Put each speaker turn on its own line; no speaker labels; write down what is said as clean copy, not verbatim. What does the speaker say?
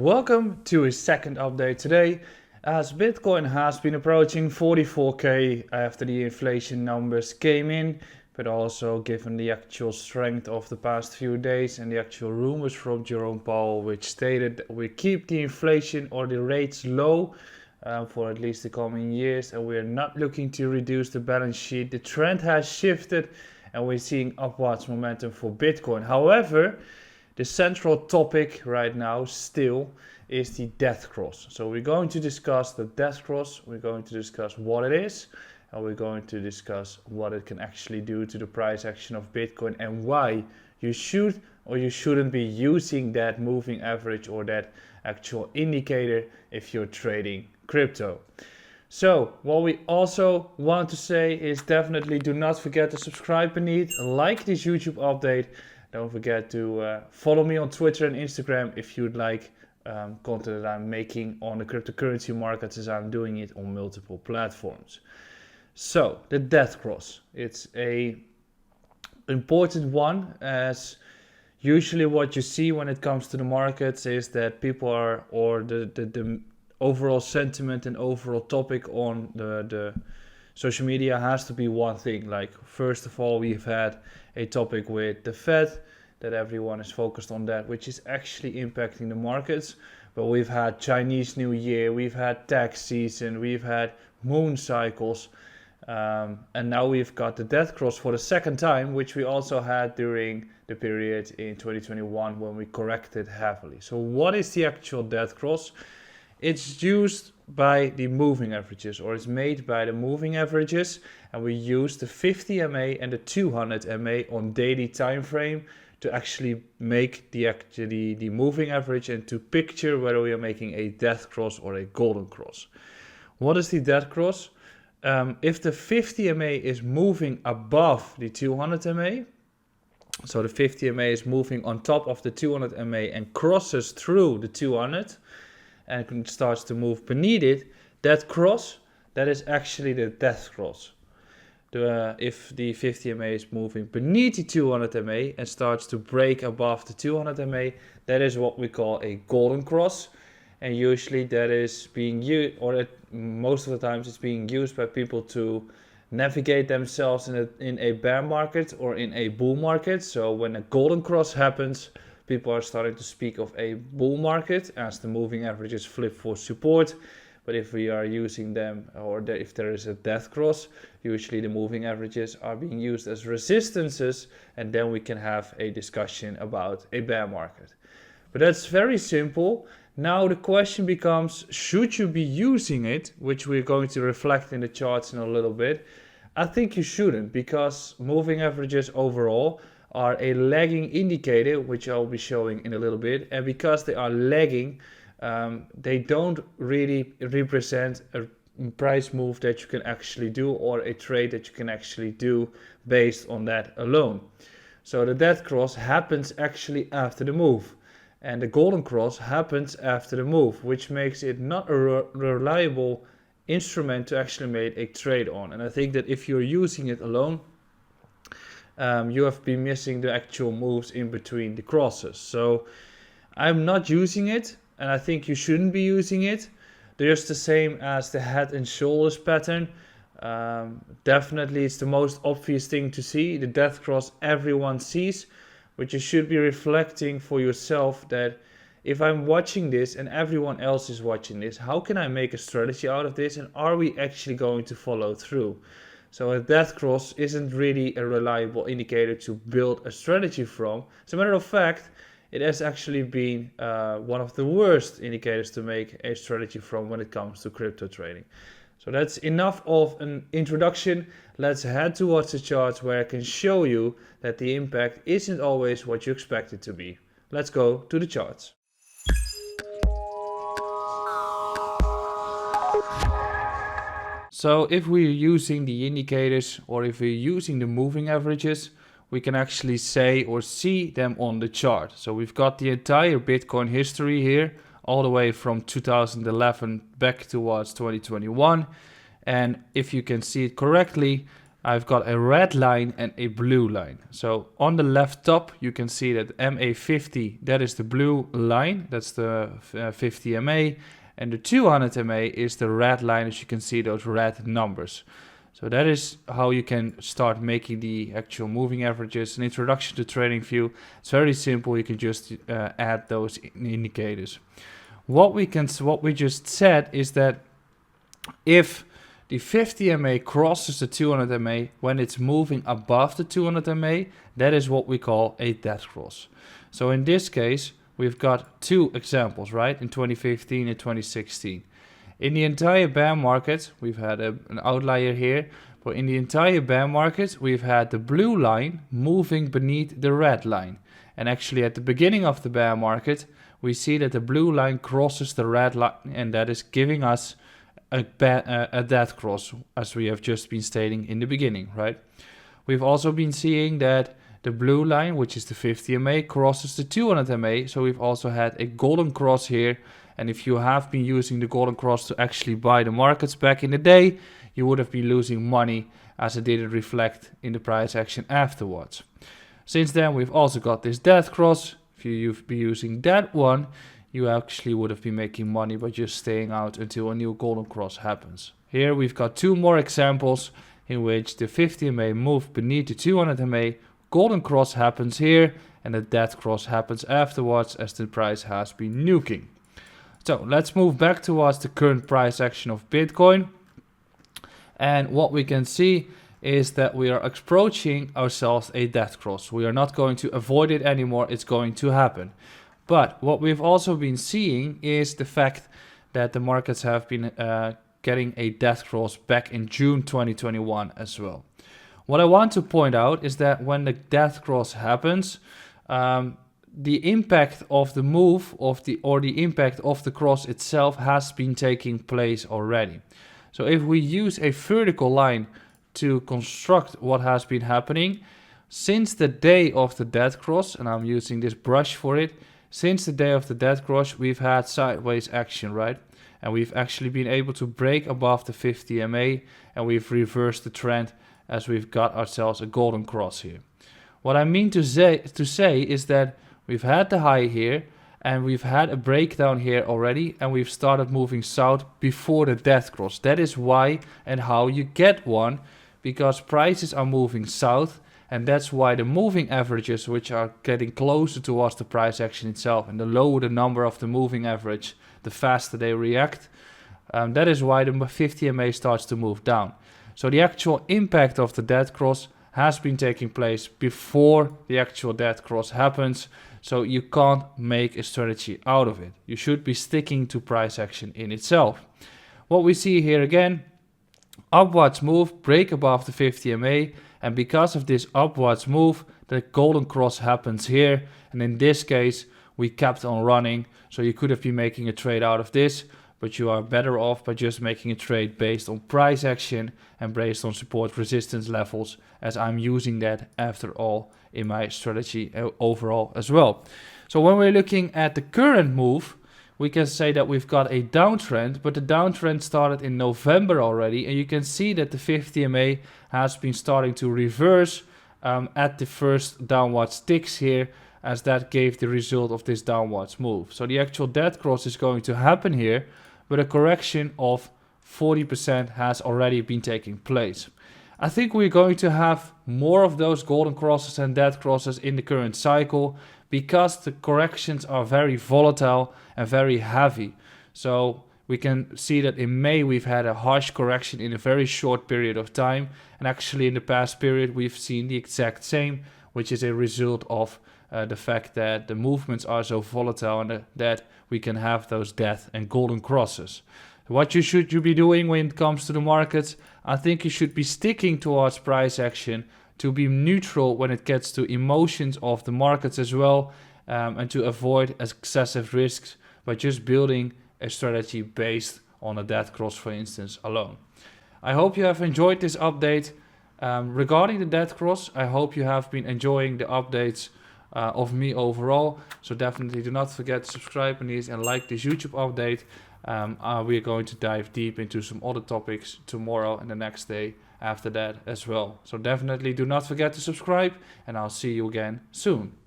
welcome to a second update today. As Bitcoin has been approaching 44k after the inflation numbers came in, but also given the actual strength of the past few days and the actual rumors from Jerome Powell, which stated that we keep the inflation or the rates low for at least the coming years, and we're not looking to reduce the balance sheet. The trend has shifted and we're seeing upwards momentum for Bitcoin. However, the central topic right now still is the Deathcross. So we're going to discuss the Deathcross, we're going to discuss what it is, and we're going to discuss what it can actually do to the price action of Bitcoin and why you should or you shouldn't be using that moving average or that actual indicator if you're trading crypto. So what we also want to say is definitely do not forget to subscribe beneath, like this YouTube update. Don't forget to follow me on Twitter and Instagram if you'd like content that I'm making on the cryptocurrency markets, as I'm doing it on multiple platforms. So the Deathcross, it's a important one, as usually what you see when it comes to the markets is that people are, or the overall sentiment and overall topic on the social media has to be one thing. Like, first of all, we've had a topic with the Fed, that everyone is focused on that, which is actually impacting the markets. But we've had Chinese New Year, we've had tax season, we've had moon cycles, and now we've got the Deathcross for the second time, which we also had during the period in 2021 when we corrected heavily. So what is the actual Deathcross? It's used by the moving averages, or it's made by the moving averages, and we use the 50 MA and the 200 MA on daily time frame to actually make the moving average and to picture whether we are making a Deathcross or a golden cross. What is the Deathcross? If the 50 MA is moving above the 200 MA, so the 50 MA is moving on top of the 200 MA and crosses through the 200 and starts to move beneath it, that cross, that is actually the Deathcross. If the 50 MA is moving beneath the 200 MA and starts to break above the 200 MA, that is what we call a golden cross. And usually that is being used, or most of the times it's being used by people to navigate themselves in a bear market or in a bull market. So when a golden cross happens, people are starting to speak of a bull market as the moving averages flip for support. But if we are using them, or if there is a Deathcross, usually the moving averages are being used as resistances, and then we can have a discussion about a bear market. But that's very simple. Now the question becomes, should you be using it, which we're going to reflect in the charts in a little bit. I think you shouldn't, because moving averages overall are a lagging indicator, which I'll be showing in a little bit, and because they are lagging, they don't really represent a price move that you can actually do, or a trade that you can actually do based on that alone. So the Deathcross happens actually after the move, and the golden cross happens after the move, which makes it not a reliable instrument to actually make a trade on. And I think that if you're using it alone, you have been missing the actual moves in between the crosses. So I'm not using it, and I think you shouldn't be using it. Just the same as the head and shoulders pattern. Definitely it's the most obvious thing to see. The Deathcross everyone sees, but you should be reflecting for yourself that if I'm watching this and everyone else is watching this, how can I make a strategy out of this, and are we actually going to follow through? So a Deathcross isn't really a reliable indicator to build a strategy from. As a matter of fact, it has actually been one of the worst indicators to make a strategy from when it comes to crypto trading. So that's enough of an introduction. Let's head towards the charts, where I can show you that the impact isn't always what you expect it to be. Let's go to the charts. So if we're using the indicators, or if we're using the moving averages, we can actually say or see them on the chart. So we've got the entire Bitcoin history here, all the way from 2011 back towards 2021. And if you can see it correctly, I've got a red line and a blue line. So on the left top, you can see that MA50, that is the blue line, that's the 50 MA, and the 200 MA is the red line, as you can see those red numbers. So that is how you can start making the actual moving averages. An introduction to TradingView. It's very simple. You can just add those indicators. What we just said is that if the 50 MA crosses the 200 MA when it's moving above the 200 MA, that is what we call a death cross. So in this case, we've got two examples, right? In 2015 and 2016. In the entire bear market, we've had an outlier here, but in the entire bear market, we've had the blue line moving beneath the red line. And actually at the beginning of the bear market, we see that the blue line crosses the red line, and that is giving us a death cross, as we have just been stating in the beginning, right? We've also been seeing that the blue line, which is the 50 MA, crosses the 200 MA, so we've also had a golden cross here. And if you have been using the golden cross to actually buy the markets back in the day, you would have been losing money as it didn't reflect in the price action afterwards. Since then, we've also got this death cross. If you've been using that one, you actually would have been making money by just staying out until a new golden cross happens. Here we've got two more examples in which the 50 MA moved beneath the 200 MA, golden cross happens here, and the death cross happens afterwards as the price has been nuking. So let's move back towards the current price action of Bitcoin. And what we can see is that we are approaching ourselves a death cross. We are not going to avoid it anymore. It's going to happen. But what we've also been seeing is the fact that the markets have been getting a death cross back in June 2021 as well. What I want to point out is that when the death cross happens, the impact of the move or the impact of the cross itself has been taking place already. So if we use a vertical line to construct what has been happening since the day of the death cross, and I'm using this brush for it, since the day of the death cross, we've had sideways action, right? And we've actually been able to break above the 50 MA, and we've reversed the trend as we've got ourselves a golden cross here. What I mean to say is that we've had the high here, and we've had a breakdown here already, and we've started moving south before the death cross. That is why and how you get one, because prices are moving south, and that's why the moving averages, which are getting closer towards the price action itself, and the lower the number of the moving average, the faster they react. That is why the 50 MA starts to move down. So the actual impact of the death cross has been taking place before the actual death cross happens, so you can't make a strategy out of it. You should be sticking to price action in itself. What we see here again, upwards move, break above the 50 MA, and because of this upwards move, the golden cross happens here, and in this case, we kept on running, so you could have been making a trade out of this, but you are better off by just making a trade based on price action and based on support resistance levels, as I'm using that after all in my strategy overall as well. So when we're looking at the current move, we can say that we've got a downtrend, but the downtrend started in November already, and you can see that the 50 MA has been starting to reverse at the first downwards ticks here, as that gave the result of this downwards move. So the actual death cross is going to happen here, but a correction of 40% has already been taking place. I think we're going to have more of those golden crosses and death crosses in the current cycle, because the corrections are very volatile and very heavy. So we can see that in May we've had a harsh correction in a very short period of time, and actually in the past period we've seen the exact same, which is a result of the fact that the movements are so volatile and that we can have those death and golden crosses. What should you be doing when it comes to the markets? I think you should be sticking towards price action to be neutral when it gets to emotions of the markets as well, and to avoid excessive risks by just building a strategy based on a death cross, for instance, alone. I hope you have enjoyed this update. Regarding the death cross, I hope you have been enjoying the updates of me overall. So definitely do not forget to subscribe on these and like this YouTube update. We're going to dive deep into some other topics tomorrow and the next day after that as well. So definitely do not forget to subscribe, and I'll see you again soon.